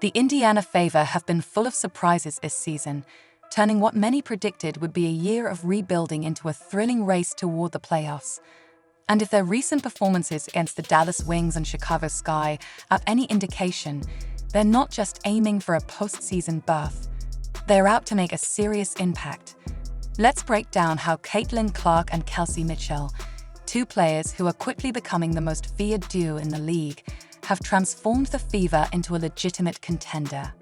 The Indiana Fever have been full of surprises this season, turning what many predicted would be a year of rebuilding into a thrilling race toward the playoffs. And if their recent performances against the Dallas Wings and Chicago Sky are any indication, they're not just aiming for a postseason berth. They're out to make a serious impact. Let's break down how Caitlin Clark and Kelsey Mitchell, two players who are quickly becoming the most feared duo in the league, have transformed the Fever into a legitimate contender.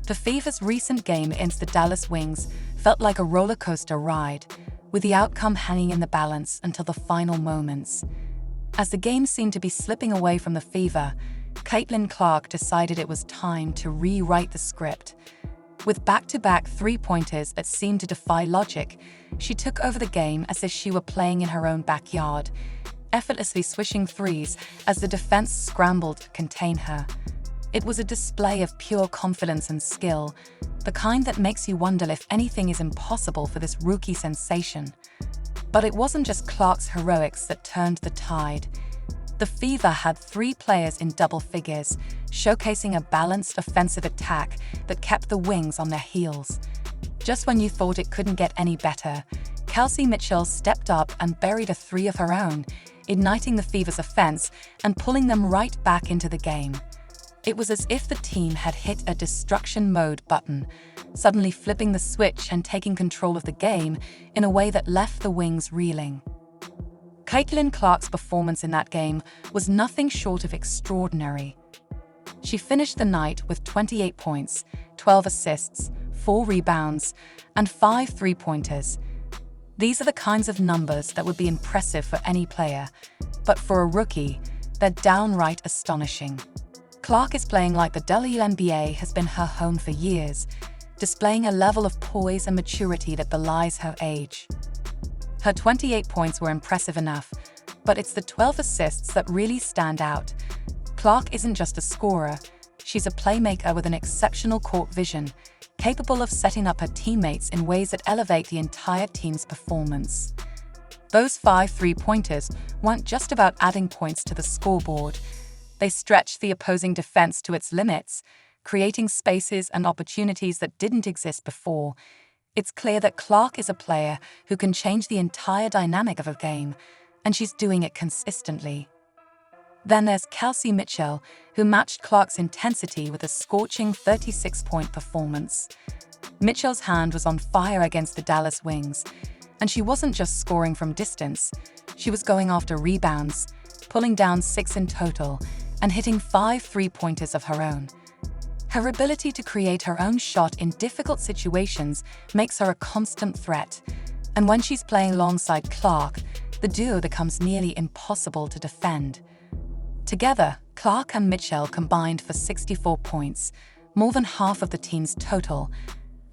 The Fever's recent game against the Dallas Wings felt like a roller coaster ride, with the outcome hanging in the balance until the final moments. As the game seemed to be slipping away from the Fever, Caitlin Clark decided it was time to rewrite the script. With back-to-back three-pointers that seemed to defy logic, she took over the game as if she were playing in her own backyard, effortlessly swishing threes as the defense scrambled to contain her. It was a display of pure confidence and skill, the kind that makes you wonder if anything is impossible for this rookie sensation. But it wasn't just Clark's heroics that turned the tide. The Fever had three players in double figures, showcasing a balanced offensive attack that kept the Wings on their heels. Just when you thought it couldn't get any better, Kelsey Mitchell stepped up and buried a three of her own, igniting the Fever's offense and pulling them right back into the game. It was as if the team had hit a destruction mode button, suddenly flipping the switch and taking control of the game in a way that left the Wings reeling. Caitlin Clark's performance in that game was nothing short of extraordinary. She finished the night with 28 points, 12 assists, 4 rebounds, and 5 three-pointers. These are the kinds of numbers that would be impressive for any player, but for a rookie, they're downright astonishing. Clark is playing like the WNBA has been her home for years, displaying a level of poise and maturity that belies her age. Her 28 points were impressive enough, but it's the 12 assists that really stand out. Clark isn't just a scorer, she's a playmaker with an exceptional court vision, capable of setting up her teammates in ways that elevate the entire team's performance. Those 5 three-pointers weren't just about adding points to the scoreboard. They stretched the opposing defense to its limits, creating spaces and opportunities that didn't exist before. It's clear that Clark is a player who can change the entire dynamic of a game, and she's doing it consistently. Then there's Kelsey Mitchell, who matched Clark's intensity with a scorching 36-point performance. Mitchell's hand was on fire against the Dallas Wings, and she wasn't just scoring from distance. She was going after rebounds, pulling down 6 in total, and hitting 5 three-pointers of her own. Her ability to create her own shot in difficult situations makes her a constant threat, and when she's playing alongside Clark, the duo becomes nearly impossible to defend. Together, Clark and Mitchell combined for 64 points, more than half of the team's total,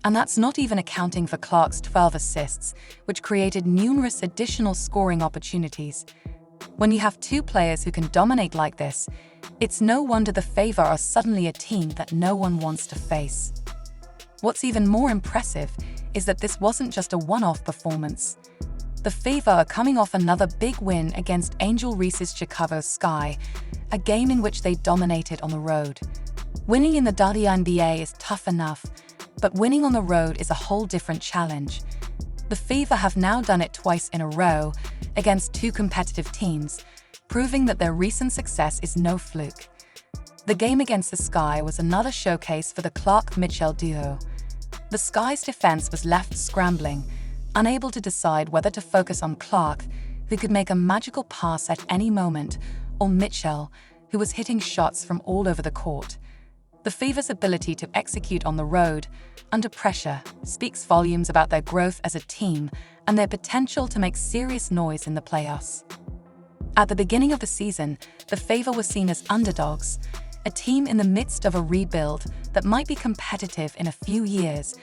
and that's not even accounting for Clark's 12 assists, which created numerous additional scoring opportunities. When you have two players who can dominate like this, it's no wonder the Fever are suddenly a team that no one wants to face. What's even more impressive is that this wasn't just a one-off performance. The Fever are coming off another big win against Angel Reese's Chicago Sky, a game in which they dominated on the road. Winning in the WNBA is tough enough, but winning on the road is a whole different challenge. The Fever have now done it twice in a row against two competitive teams, proving that their recent success is no fluke. The game against the Sky was another showcase for the Clark-Mitchell duo. The Sky's defense was left scrambling, unable to decide whether to focus on Clark, who could make a magical pass at any moment, or Mitchell, who was hitting shots from all over the court. The Fever's ability to execute on the road, under pressure, speaks volumes about their growth as a team and their potential to make serious noise in the playoffs. At the beginning of the season, the Fever were seen as underdogs, a team in the midst of a rebuild that might be competitive in a few years,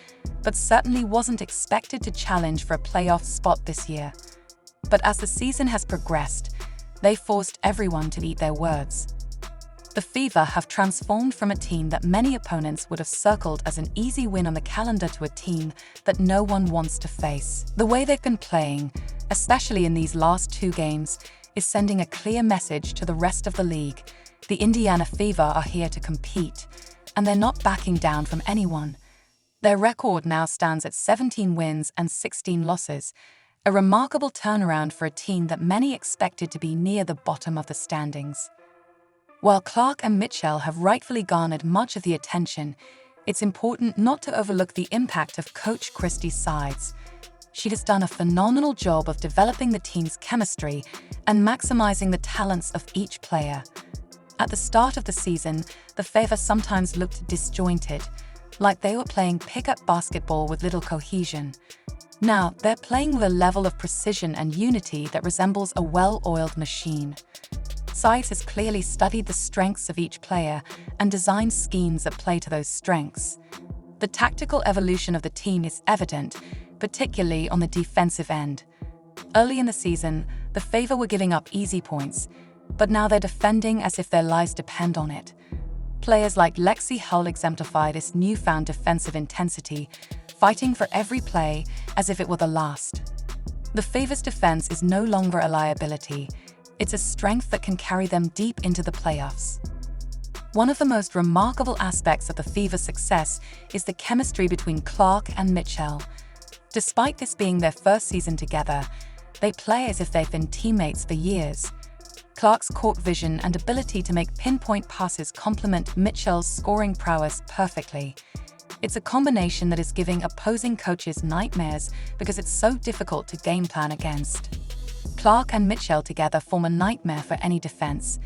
but certainly wasn't expected to challenge for a playoff spot this year. But as the season has progressed, they forced everyone to eat their words. The Fever have transformed from a team that many opponents would have circled as an easy win on the calendar to a team that no one wants to face. The way they've been playing, especially in these last 2 games, is sending a clear message to the rest of the league. The Indiana Fever are here to compete. and they're not backing down from anyone. Their record now stands at 17 wins and 16 losses, a remarkable turnaround for a team that many expected to be near the bottom of the standings. While Clark and Mitchell have rightfully garnered much of the attention, it's important not to overlook the impact of Coach Christie's sides. She has done a phenomenal job of developing the team's chemistry and maximizing the talents of each player. At the start of the season, the Fever sometimes looked disjointed, like they were playing pickup basketball with little cohesion. Now, they're playing with a level of precision and unity that resembles a well-oiled machine. Sides has clearly studied the strengths of each player and designed schemes that play to those strengths. The tactical evolution of the team is evident, particularly on the defensive end. Early in the season, the Fever were giving up easy points, but now they're defending as if their lives depend on it. Players like Lexi Hull exemplify this newfound defensive intensity, fighting for every play as if it were the last. The Fever's defense is no longer a liability. It's a strength that can carry them deep into the playoffs. One of the most remarkable aspects of the Fever's success is the chemistry between Clark and Mitchell. Despite this being their first season together, they play as if they've been teammates for years. Clark's court vision and ability to make pinpoint passes complement Mitchell's scoring prowess perfectly. It's a combination that is giving opposing coaches nightmares because it's so difficult to game plan against. Clark and Mitchell together form a nightmare for any defense.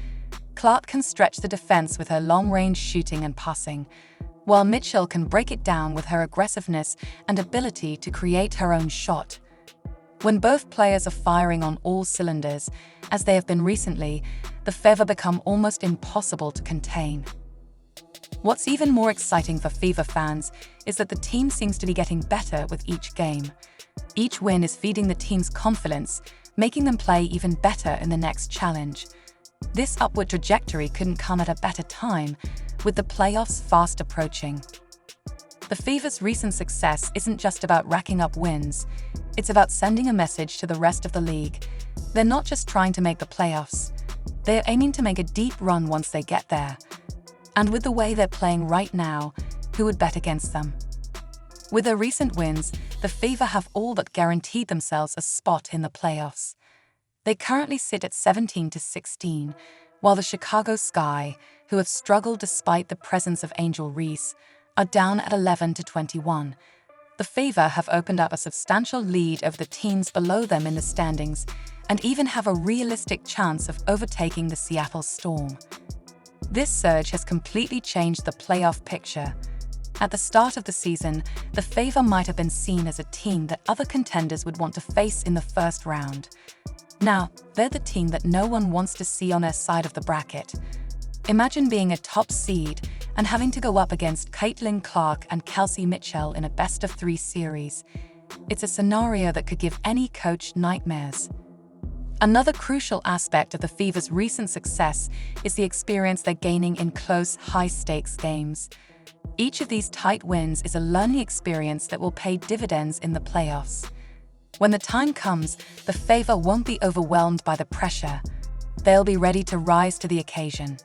Clark can stretch the defense with her long-range shooting and passing, while Mitchell can break it down with her aggressiveness and ability to create her own shot. When both players are firing on all cylinders, as they have been recently, the Fever become almost impossible to contain. What's even more exciting for Fever fans is that the team seems to be getting better with each game. Each win is feeding the team's confidence, making them play even better in the next challenge. This upward trajectory couldn't come at a better time, with the playoffs fast approaching. The Fever's recent success isn't just about racking up wins, it's about sending a message to the rest of the league. They're not just trying to make the playoffs, they're aiming to make a deep run once they get there. And with the way they're playing right now, who would bet against them? With their recent wins, the Fever have all but guaranteed themselves a spot in the playoffs. They currently sit at 17-16, while the Chicago Sky, who have struggled despite the presence of Angel Reese, are down at 11-21. The Fever have opened up a substantial lead over the teams below them in the standings and even have a realistic chance of overtaking the Seattle Storm. This surge has completely changed the playoff picture. At the start of the season, the Fever might have been seen as a team that other contenders would want to face in the first round. Now, they're the team that no one wants to see on their side of the bracket. Imagine being a top seed and having to go up against Caitlin Clark and Kelsey Mitchell in a best-of-3 series. It's a scenario that could give any coach nightmares. Another crucial aspect of the Fever's recent success is the experience they're gaining in close, high-stakes games. Each of these tight wins is a learning experience that will pay dividends in the playoffs. When the time comes, the Fever won't be overwhelmed by the pressure. They'll be ready to rise to the occasion.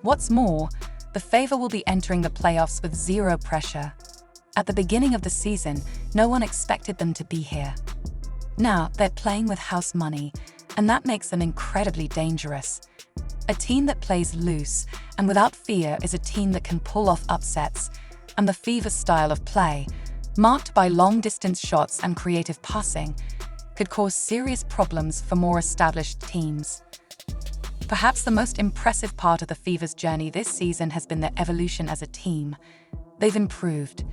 What's more, the Fever will be entering the playoffs with zero pressure. At the beginning of the season, no one expected them to be here. Now, they're playing with house money, and that makes them incredibly dangerous. A team that plays loose and without fear is a team that can pull off upsets, and the Fever's style of play, marked by long-distance shots and creative passing, could cause serious problems for more established teams. Perhaps the most impressive part of the Fever's journey this season has been their evolution as a team. They've improved,